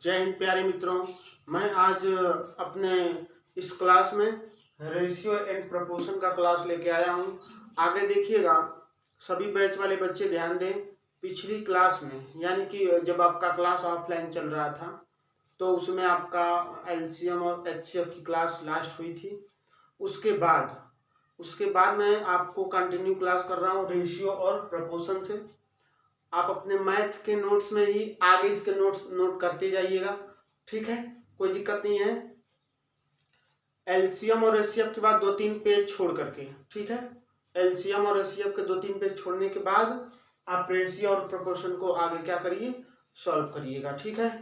जय हिंद प्यारे मित्रों। मैं आज अपने इस क्लास में रेशियो एंड प्रपोर्शन का क्लास लेके आया हूँ। आगे देखिएगा, सभी बैच वाले बच्चे ध्यान दें। पिछली क्लास में यानी कि जब आपका क्लास ऑफलाइन चल रहा था तो उसमें आपका एलसीएम और एचसीएफ की क्लास लास्ट हुई थी। उसके बाद मैं आपको कंटिन्यू क्लास कर रहा हूँ रेशियो और प्रपोर्शन से। आप अपने मैथ के नोट्स में ही आगे इसके नोट्स नोट करते जाइएगा, ठीक है, कोई दिक्कत नहीं है। एलसीएम और एचसीएफ के बाद 2-3 पेज छोड़ करके, ठीक है, एलसीएम और एचसीएफ के 2-3 पेज छोड़ने के बाद आप रेशियो और प्रोपोर्शन को आगे क्या करिए, सॉल्व करिएगा, ठीक है।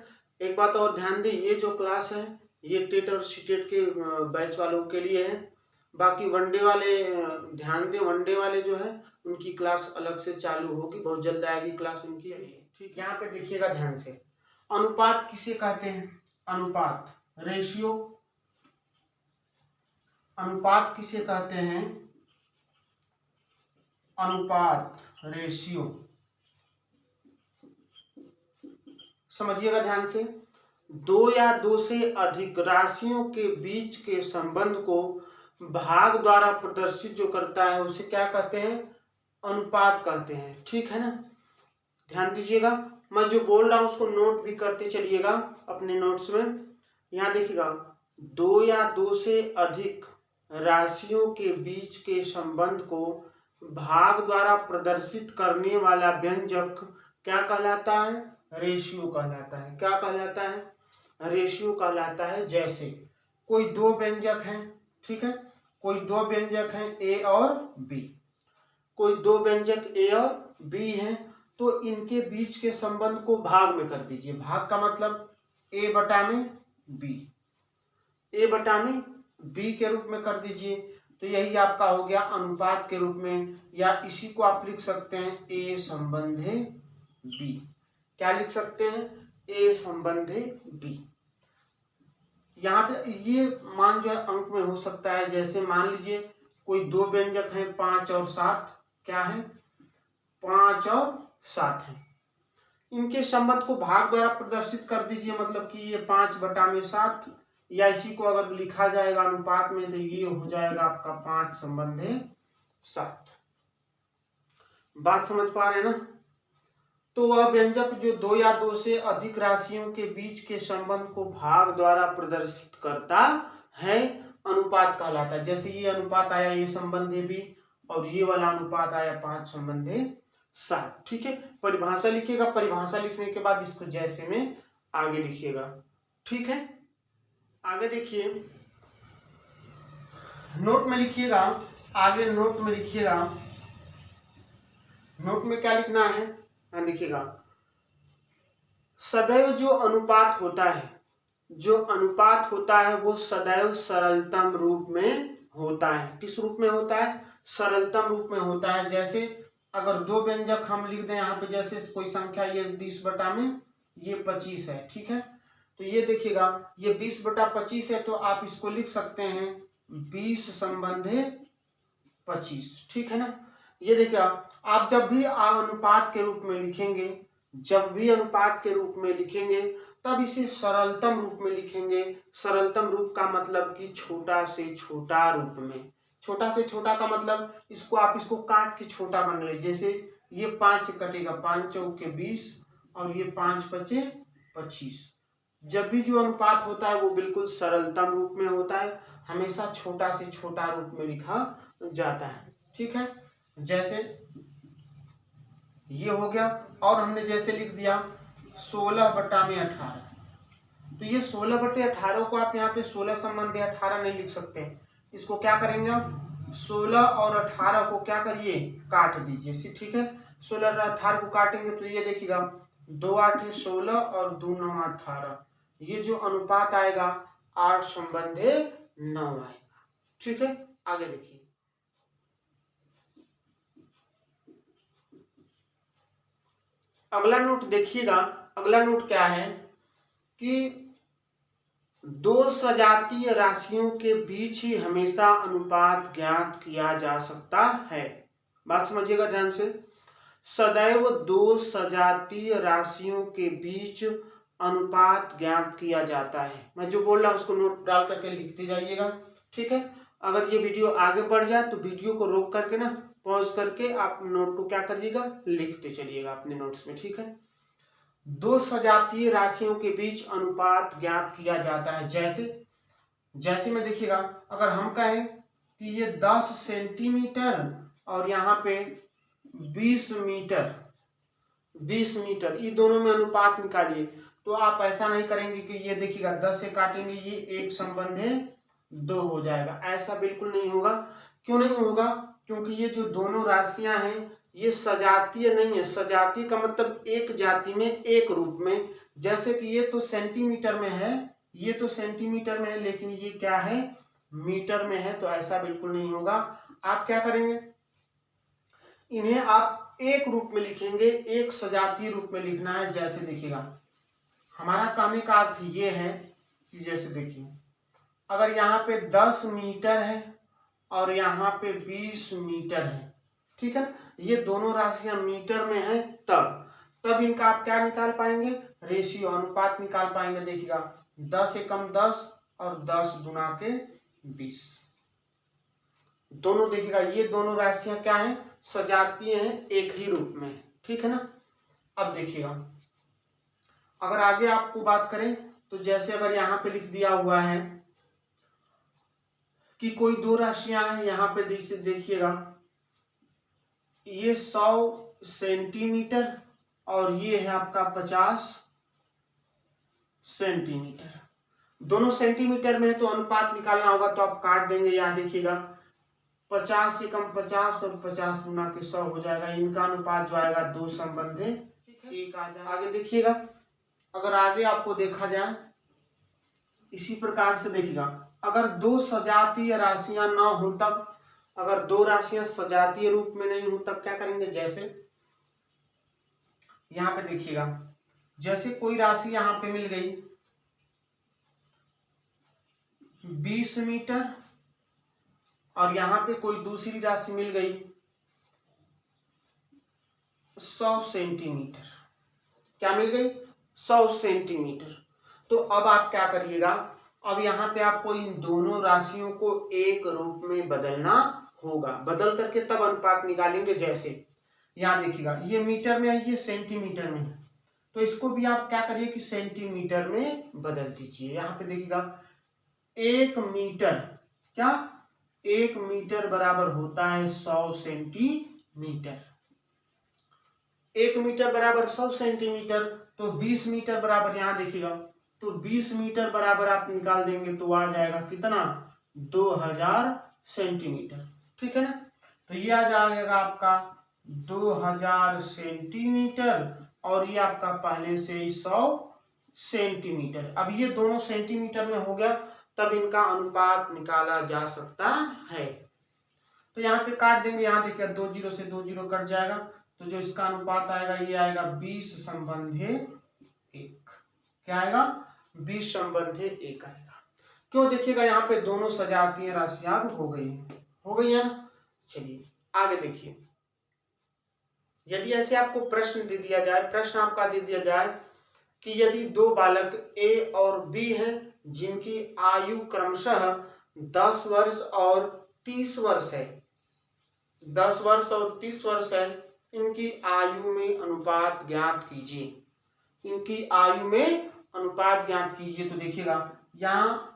एक बात और ध्यान दें, ये जो क्लास है ये टेट और सीटेट के बैच वालों के लिए है। बाकी वनडे वाले ध्यान दें, वनडे वाले जो है उनकी क्लास अलग से चालू होगी, बहुत जल्द आएगी क्लास उनकी, ठीक। यहाँ पे देखिएगा ध्यान से, अनुपात किसे कहते हैं? अनुपात, रेशियो, अनुपात किसे कहते हैं? अनुपात, रेशियो। समझिएगा ध्यान से, दो या दो से अधिक राशियों के बीच के संबंध को भाग द्वारा प्रदर्शित जो करता है उसे क्या कहते हैं? अनुपात कहते हैं, ठीक है ना। ध्यान दीजिएगा, मैं जो बोल रहा हूं उसको नोट भी करते चलिएगा अपने नोट्स में। यहाँ देखिएगा, दो या दो से अधिक राशियों के बीच के संबंध को भाग द्वारा प्रदर्शित करने वाला व्यंजक क्या कहलाता है? रेशियो कहलाता है। क्या कहलाता है? रेशियो कहलाता है। जैसे कोई दो व्यंजक हैं, ठीक है, कोई दो व्यंजक हैं ए और बी, कोई दो व्यंजक ए और बी हैं, तो इनके बीच के संबंध को भाग में कर दीजिए। भाग का मतलब ए बटा में बी, ए बटा में बी के रूप में कर दीजिए, तो यही आपका हो गया अनुपात के रूप में। या इसी को आप लिख सकते हैं ए संबंधे बी। क्या लिख सकते हैं? ए संबंधे बी। यहाँ पे ये मान जो है अंक में हो सकता है। जैसे मान लीजिए कोई दो व्यंजक हैं 5 और 7, क्या है? 5 और 7 है, इनके संबंध को भाग द्वारा प्रदर्शित कर दीजिए, मतलब कि ये 5 बटा में 7, या इसी को अगर लिखा जाएगा अनुपात में तो ये हो जाएगा आपका 5 संबंधे 7। बात समझ पा रहे हैं ना। तो वह व्यंजक जो दो या दो से अधिक राशियों के बीच के संबंध को भाग द्वारा प्रदर्शित करता है अनुपात कहलाता है। जैसे ये अनुपात आया ये संबंधे भी, और ये वाला अनुपात आया 5 संबंधे 7, ठीक है। परिभाषा लिखिएगा, परिभाषा लिखने के बाद इसको जैसे में आगे लिखिएगा, ठीक है। आगे देखिए, नोट में लिखिएगा, आगे नोट में लिखिएगा। नोट में क्या लिखना है? देखिएगा, सदैव जो अनुपात होता है, जो अनुपात होता है वो सदैव सरलतम रूप में होता है। किस रूप में होता है? सरलतम रूप में होता है। जैसे अगर दो व्यंजक हम लिख दें यहाँ पे, जैसे कोई संख्या ये 20 बटा में ये 25 है, ठीक है, तो ये देखिएगा ये 20 बटा 25 है, तो आप इसको लिख सकते हैं 20 संबंधे 25, ठीक है ना। ये देखिएगा, आप जब भी अनुपात के रूप में लिखेंगे, जब भी अनुपात के रूप में लिखेंगे तब इसे सरलतम रूप में लिखेंगे। सरलतम रूप का मतलब कि छोटा से छोटा रूप में। छोटा से छोटा का मतलब इसको आप इसको काट के छोटा बना लीजिए। जैसे ये 5 से कटेगा, 5 चौके 20 और ये 5 पचे 25। जब भी जो अनुपात होता है वो बिल्कुल सरलतम रूप में होता है, हमेशा छोटा से छोटा रूप में लिखा जाता है, ठीक है। जैसे ये हो गया, और हमने जैसे लिख दिया 16 बटा में 18, तो ये 16 बटे 18 को आप यहाँ पे 16 संबंधी 18 नहीं लिख सकते। इसको क्या करेंगे आप, 16 और 18 को क्या करिए, काट दीजिए, ठीक है। 16 और 18 को काटेंगे तो ये देखिएगा 2 8 16 और 2 9 18, ये जो अनुपात आएगा 8 संबंधे 9 आएगा, ठीक है। आगे देखिए, अगला नोट देखिएगा। अगला नोट क्या है कि दो सजातीय राशियों के बीच ही हमेशा अनुपात ज्ञात किया जा सकता है। बात समझिएगा ध्यान से, सदैव दो सजातीय राशियों के बीच अनुपात ज्ञात किया जाता है। मैं जो बोल रहा हूँ उसको नोट डाल करके लिखते जाइएगा, ठीक है। अगर ये वीडियो आगे बढ़ जाए तो वीडियो को रोक करके ना पॉज करके आप नोट को क्या करिएगा, लिखते चलिएगा अपने नोट्स में, ठीक है। दो सजातीय राशियों के बीच अनुपात ज्ञात किया जाता है। जैसे में देखिएगा, अगर हम कहें कि ये 10 सेंटीमीटर और यहाँ पे 20 मीटर, 20 मीटर, ये दोनों में अनुपात निकालिए, तो आप ऐसा नहीं करेंगे कि ये देखिएगा 10 से काटेंगे, ये एक संबंध है 2 हो जाएगा, ऐसा बिल्कुल नहीं होगा। क्यों नहीं होगा? क्योंकि ये जो दोनों राशियां हैं ये सजातीय नहीं है। सजातीय का मतलब एक जाति में, एक रूप में। जैसे कि ये तो सेंटीमीटर में है, ये तो सेंटीमीटर में है, लेकिन ये क्या है, मीटर में है, तो ऐसा बिल्कुल नहीं होगा। आप क्या करेंगे, इन्हें आप एक रूप में लिखेंगे, एक सजातीय रूप में लिखना है। जैसे देखिएगा, हमारा कहने का अर्थ ये है कि जैसे देखिए, अगर यहाँ पे 10 मीटर है और यहाँ पे 20 मीटर है, ठीक है, ये दोनों राशियां मीटर में है, तब इनका आप क्या निकाल पाएंगे, रेशियो, अनुपात निकाल पाएंगे। देखिएगा 10 एकम 10 और 10 गुना के 20, दोनों देखिएगा ये दोनों राशियां क्या है, सजातीय हैं, एक ही रूप में, ठीक है ना। अब देखिएगा, अगर आगे आपको बात करें तो जैसे अगर यहाँ पे लिख दिया हुआ है कि कोई दो राशियां हैं, यहाँ पे देखिएगा ये 100 सेंटीमीटर और ये है आपका 50 सेंटीमीटर, दोनों सेंटीमीटर में है, तो अनुपात निकालना होगा, तो आप काट देंगे। यहाँ देखिएगा 50 से कम 50 और 50 गुना के 100 हो जाएगा, इनका अनुपात जो आएगा 2 संबंध है, एक आ जाएगा। आगे देखिएगा, अगर आगे आपको देखा जाए इसी प्रकार से देखिएगा, अगर दो सजातीय राशियां ना हो तब, अगर दो राशियां सजातीय रूप में नहीं हो तब क्या करेंगे। जैसे यहाँ पे देखिएगा, जैसे कोई राशि यहाँ पे मिल गई 20 मीटर और यहाँ पे कोई दूसरी राशि मिल गई 100 सेंटीमीटर, क्या मिल गई, 100 सेंटीमीटर। तो अब आप क्या करिएगा, अब यहाँ पे आपको इन दोनों राशियों को एक रूप में बदलना होगा, बदल करके तब अनुपात निकालेंगे। जैसे यहाँ देखिएगा, ये मीटर में है, ये सेंटीमीटर में है, तो इसको भी आप क्या करिए कि सेंटीमीटर में बदल दीजिए। यहाँ पे देखिएगा 1 मीटर, क्या 1 मीटर बराबर होता है 100 सेंटीमीटर, 1 मीटर बराबर 100 सेंटीमीटर, तो 20 मीटर बराबर, यहाँ देखिएगा तो 20 मीटर बराबर आप निकाल देंगे तो आ जाएगा कितना, 2000 सेंटीमीटर, ठीक है ना। तो ये आ जाएगा आपका 2000 सेंटीमीटर और ये आपका पहले से ही 100 सेंटीमीटर। अब ये दोनों सेंटीमीटर में हो गया, तब इनका अनुपात निकाला जा सकता है। तो यहाँ पे काट देंगे, यहाँ देखिए 2 जीरो से 2 जीरो कट जाएगा, तो जो इसका अनुपात आएगा ये आएगा 20 संबंधे 1, क्या आएगा, 20 संबंधे 1 आएगा। क्यों, देखिएगा यहाँ पे दोनों सजातीय राशियां हो गई है ना। चलिए आगे देखिए, यदि ऐसे आपको प्रश्न दे दिया जाए, प्रश्न आपका दे दिया जाए कि यदि दो बालक ए और बी हैं जिनकी आयु क्रमशः 10 वर्ष और 30 वर्ष है, 10 वर्ष और 30 वर्ष है, इनकी आयु में अनुपात ज्ञात कीजिए, इनकी आयु में अनुपात ज्ञात कीजिए। तो देखिएगा यहाँ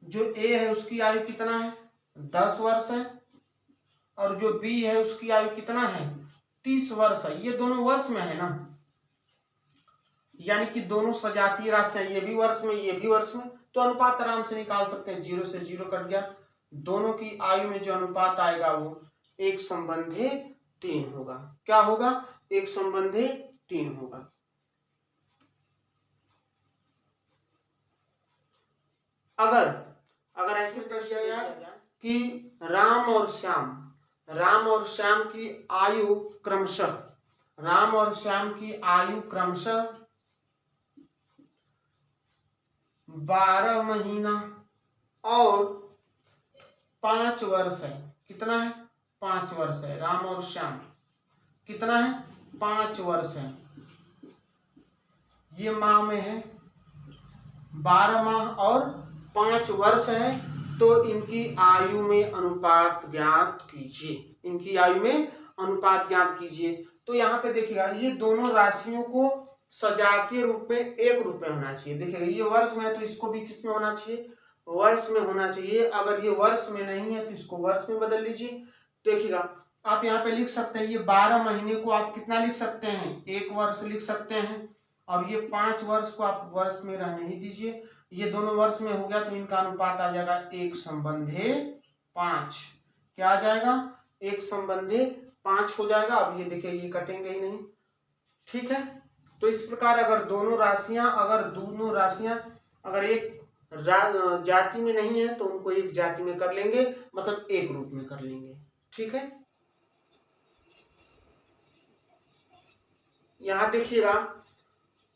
जो ए है उसकी आयु कितना है, 10 वर्ष है, और जो बी है उसकी आयु कितना है, 30 वर्ष है। ये दोनों वर्ष में है ना, यानी कि दोनों सजातीय राशियां, ये भी वर्ष में ये भी वर्ष में, तो अनुपात आराम से निकाल सकते हैं। 0 से 0 कट गया, दोनों की आयु में जो अनुपात आएगा वो 1 संबंधे 3 होगा। क्या होगा, 1 संबंधे 3 होगा। अगर ऐसे कर दिया जाए कि राम और श्याम की आयु क्रमशः, राम और श्याम की आयु क्रमशः 12 महीना और 5 वर्ष है। कितना है, 5 वर्ष है। राम और श्याम कितना है, 5 वर्ष है। ये माह में है 12 माह और 5 वर्ष है, तो इनकी आयु में अनुपात ज्ञात कीजिए। इनकी आयु में अनुपात ज्ञात कीजिए। तो यहाँ पे देखिएगा ये दोनों राशियों को सजातीय रूप में एक रूप में होना चाहिए। देखिएगा ये वर्ष में है तो इसको भी किस में होना चाहिए, वर्ष में होना चाहिए। अगर ये वर्ष में नहीं है तो इसको वर्ष में बदल लीजिए। देखिएगा आप यहाँ पे लिख सकते हैं, ये 12 महीने को आप कितना लिख सकते हैं, 1 वर्ष लिख सकते हैं। और ये 5 वर्ष को आप वर्ष में रहने ही दीजिए। ये दोनों वर्ष में हो गया तो इनका अनुपात आ जाएगा 1/5। क्या आ जाएगा, 1/5 हो जाएगा। अब ये देखिए ये कटेंगे ही नहीं, ठीक है। तो इस प्रकार अगर दोनों राशियां अगर एक जाति में नहीं है तो उनको एक जाति में कर लेंगे, मतलब एक रूप में कर लेंगे, ठीक है। यहां देखिएगा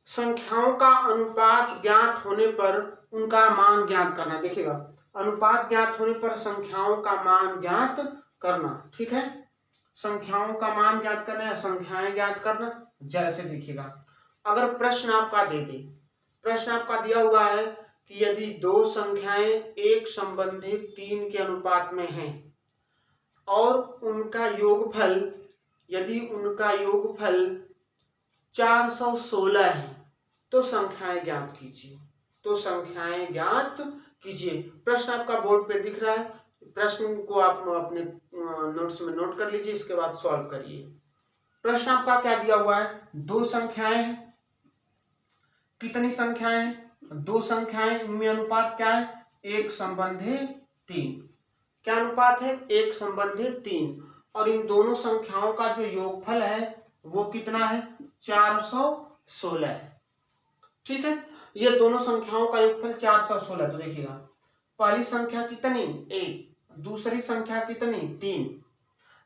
संख्याओं का अनुपात ज्ञात होने पर उनका मान ज्ञात करना। देखिएगा अनुपात ज्ञात होने पर संख्याओं का मान ज्ञात करना, ठीक है। संख्याओं का मान ज्ञात करना या संख्याएं ज्ञात करना। जैसे देखिएगा अगर प्रश्न आपका प्रश्न आपका दिया हुआ है कि यदि दो संख्याएं एक संबंधित 3 के अनुपात में हैं और उनका योगफल, यदि उनका योगफल 416 है तो संख्याएं ज्ञात कीजिए। तो संख्याएं ज्ञात कीजिए। प्रश्न आपका बोर्ड पे दिख रहा है, प्रश्न को आप अपने नोट्स में नोट कर लीजिए, इसके बाद सॉल्व करिए। प्रश्न आपका क्या दिया हुआ है, दो संख्याएं हैं। कितनी संख्याएं हैं, दो संख्याएं, इनमें अनुपात क्या है, 1/3। क्या अनुपात है, 1/3। और इन दोनों संख्याओं का जो योगफल है वो कितना है, 416 है, ठीक है। ये दोनों संख्याओं का योगफल 416। तो देखिएगा पहली संख्या कितनी, 1, दूसरी संख्या कितनी, 3।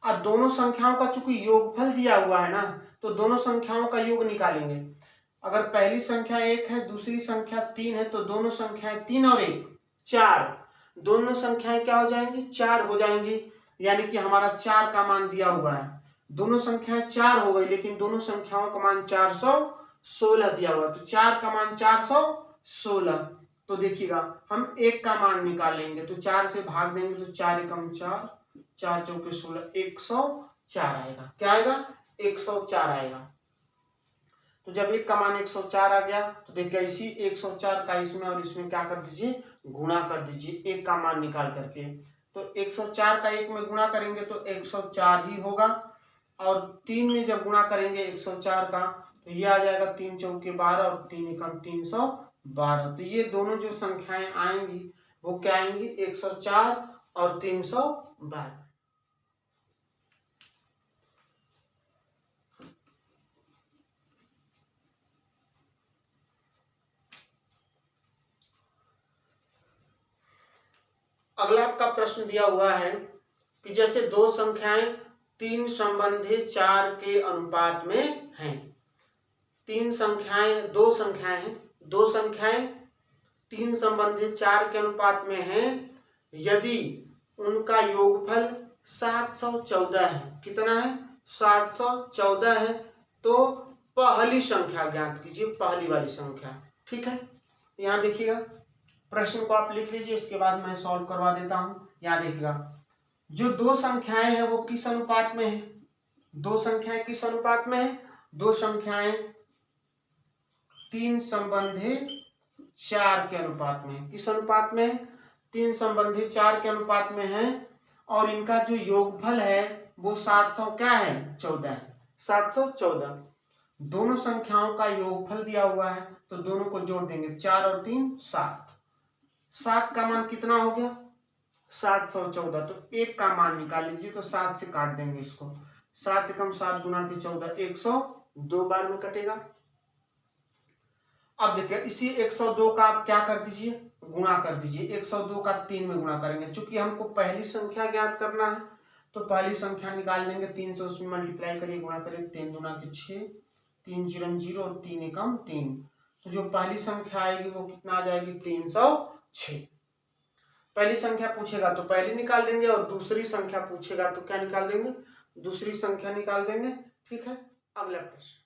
अब दोनों संख्याओं का चूंकि योगफल दिया हुआ है ना, तो दोनों संख्याओं का योग निकालेंगे। अगर पहली संख्या 1 है, दूसरी संख्या 3 है, तो दोनों संख्याएं 3 और 1 4, दोनों संख्याएं क्या हो जाएंगी, 4 हो जाएंगी। यानी कि हमारा 4 का मान दिया हुआ है, दोनों संख्याएं 4 हो गई, लेकिन दोनों संख्याओं का मान 416 दिया हुआ, तो 4 का मान 416। तो देखिएगा हम 1 का मान निकाल लेंगे, तो 4 से भाग देंगे तो 4 एकम 4, 4 चौके 16, 104 आएगा। क्या आएगा, 104 आएगा। तो जब 1 का मान 104 आ गया तो देखिए इसी 104 का इसमें और इसमें क्या कर दीजिए, गुणा कर दीजिए 1 का मान निकाल करके। तो 104 का 1 में गुणा करेंगे तो 104 ही होगा, और 3 में जब गुणा करेंगे 104 का तो ये आ जाएगा 3 चौके 12 और 3 एकम 312। तो ये दोनों जो संख्याएं आएंगी वो क्या आएंगी, 104 और 312। अगला आपका प्रश्न दिया हुआ है कि जैसे दो संख्याएं 3 संबंधित 4 के अनुपात में हैं। दो संख्याएं हैं, 3 संबंधित 4 के अनुपात में हैं। यदि उनका योगफल 714 है, कितना है, 714 है, तो पहली संख्या ज्ञात कीजिए, पहली वाली संख्या, ठीक है। यहाँ देखिएगा प्रश्न को आप लिख लीजिए, इसके बाद मैं सॉल्व करवा देता हूं। यहाँ देखिएगा जो दो संख्याएं हैं वो किस अनुपात में है, दो संख्याएं किस अनुपात में है, दो संख्याएं 3 संबंधित 4 के अनुपात में, किस अनुपात में, 3 संबंधित 4 के अनुपात में है। और इनका जो योगफल है वो 714 है, 714। दोनों संख्याओं का योगफल दिया हुआ है तो दोनों को जोड़ देंगे, 4 और 3 7। 7 का मान कितना हो गया, 714। तो 1 का मान निकाल लीजिए, तो 7 से काट देंगे इसको, 7 एकम 7 गुना के 14, 102 बार में कटेगा। अब देखिए इसी 102 का आप क्या कर दीजिए, गुणा कर दीजिए। 102 का 3 में गुणा करेंगे, चूंकि हमको पहली संख्या ज्ञात करना है तो पहली संख्या निकाल लेंगे, 3 से उसमें मल्टीप्लाई करिए, गुणा करिए, 3 दूना के 6, 3 0 0 और 3 एकम 3। तो जो पहली संख्या आएगी वो कितना आ जाएगी, 306। पहली संख्या पूछेगा तो पहली निकाल देंगे, और दूसरी संख्या पूछेगा तो क्या निकाल देंगे, दूसरी संख्या निकाल देंगे, ठीक है। अगला प्रश्न,